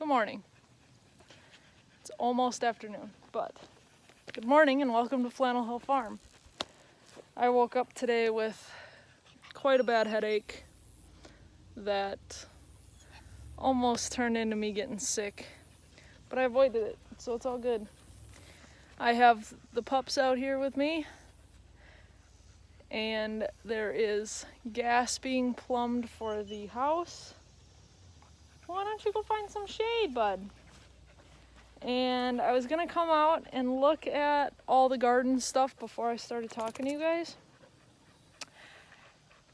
Good morning. It's almost afternoon, but good morning and welcome to Flannel Hill Farm. I woke up today with quite a bad headache that almost turned into me getting sick, but I avoided it, so it's all good. I have the pups out here with me, and there is gas being plumbed for the house. Why don't you go find some shade, bud? And I was gonna come out and look at all the garden stuff before I started talking to you guys.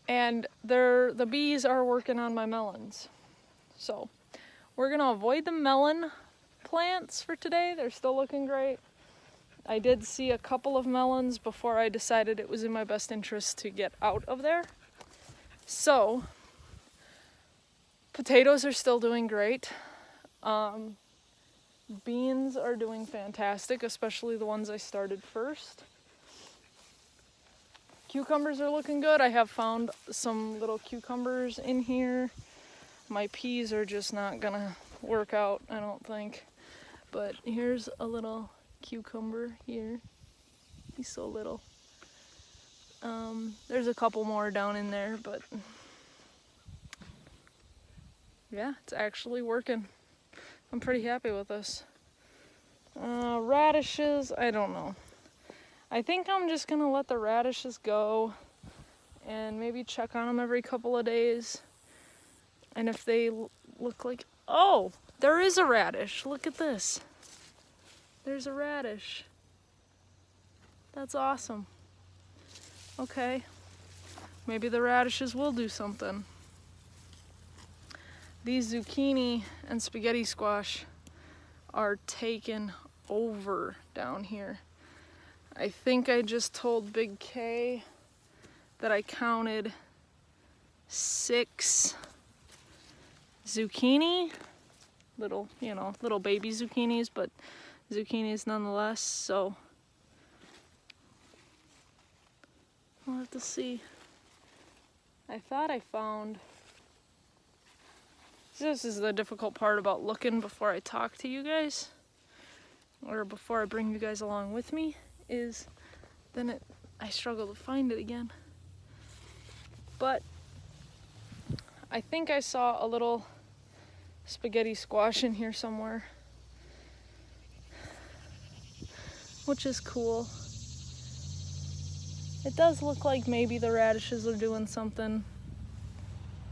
And the bees are working on my melons. So we're gonna avoid the melon plants for today. They're still looking great. I did see a couple of melons before I decided it was in my best interest to get out of there. So potatoes are still doing great. Beans are doing fantastic, especially the ones I started first. Cucumbers are looking good. I have found some little cucumbers in here. My peas are just not gonna work out, I don't think. But here's a little cucumber here. He's so little. There's a couple more down in there, but yeah, it's actually working. I'm pretty happy with this. Radishes, I don't know. I think I'm just gonna let the radishes go and maybe check on them every couple of days. And if they look like, oh, there is a radish. Look at this. There's a radish. That's awesome. Okay, maybe the radishes will do something. These zucchini and spaghetti squash are taken over down here. I think I just told Big K that I counted 6 zucchini, little baby zucchinis, but zucchinis nonetheless, so we'll have to see. I thought I found, this is the difficult part about looking before I talk to you guys, or before I bring you guys along with me, is then I struggle to find it again. But I think I saw a little spaghetti squash in here somewhere, which is cool. It does look like maybe the radishes are doing something.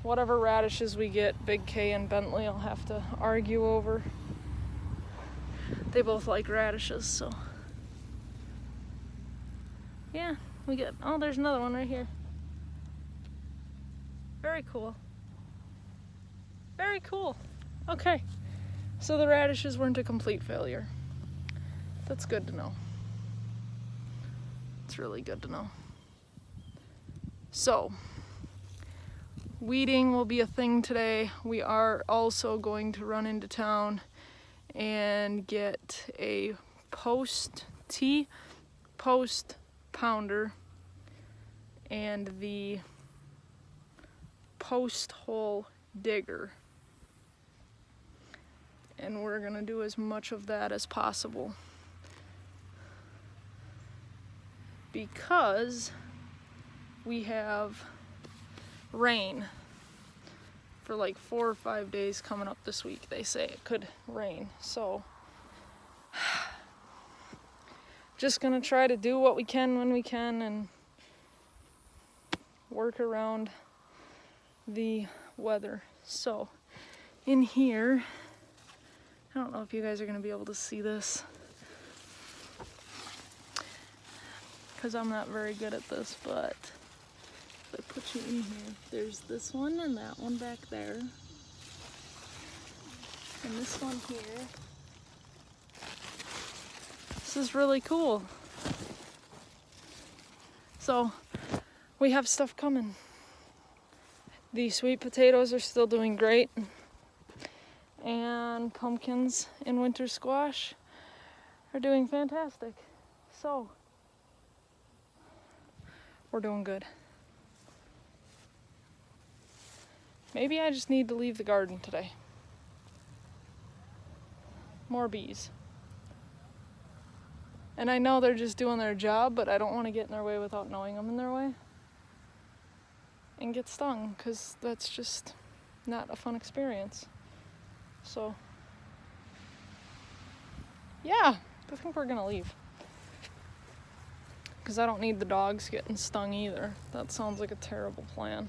Whatever radishes we get, Big K and Bentley will have to argue over. They both like radishes, so. Yeah, we get, oh, there's another one right here. Very cool. Very cool. Okay, so the radishes weren't a complete failure. That's good to know. It's really good to know. So, weeding will be a thing today. We are also going to run into town and get a post pounder and the post hole digger. And we're gonna do as much of that as possible, because we have rain for like 4 or 5 days coming up this week. They say it could rain, so just gonna try to do what we can when we can and work around the weather. So in here, I don't know if you guys are gonna be able to see this because I'm not very good at this, but if I put you in here, there's this one and that one back there, and this one here. This is really cool. So we have stuff coming. The sweet potatoes are still doing great, and pumpkins and winter squash are doing fantastic. So we're doing good. Maybe I just need to leave the garden today. More bees. And I know they're just doing their job, but I don't want to get in their way without knowing I'm in their way. And get stung, because that's just not a fun experience. So, yeah, I think we're gonna leave. Because I don't need the dogs getting stung either. That sounds like a terrible plan.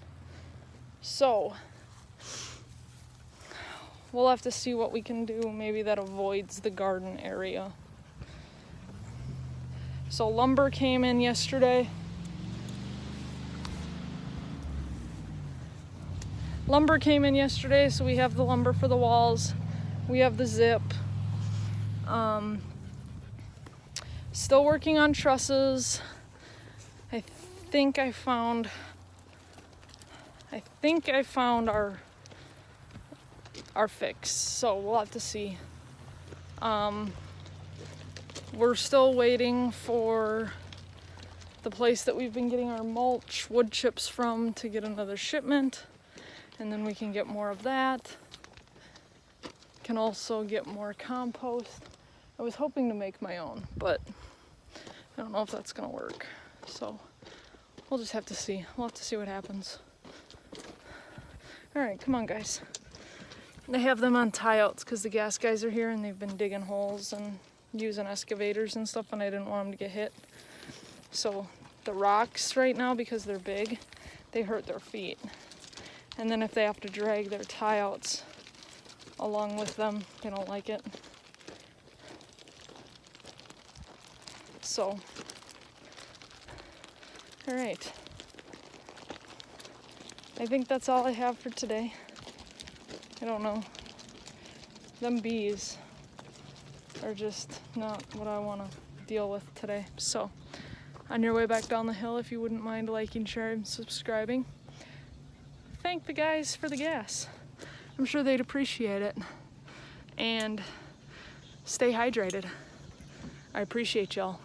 So, we'll have to see what we can do. Maybe that avoids the garden area. So lumber came in yesterday. So we have the lumber for the walls. We have the zip. Still working on trusses. I think I found our fix. So we'll have to see. We're still waiting for the place that we've been getting our mulch wood chips from to get another shipment, and then we can get more of that. Can also get more compost. I was hoping to make my own, but I don't know if that's gonna work. So we'll just have to see. We'll have to see what happens. All right, come on, guys. They have them on tie-outs because the gas guys are here and they've been digging holes and using excavators and stuff, and I didn't want them to get hit. So the rocks right now, because they're big, they hurt their feet. And then if they have to drag their tie-outs along with them, they don't like it. So, all right. I think that's all I have for today. I don't know. Them bees are just not what I want to deal with today. So, on your way back down the hill, if you wouldn't mind liking, sharing, subscribing. Thank the guys for the gas. I'm sure they'd appreciate it. And stay hydrated. I appreciate y'all.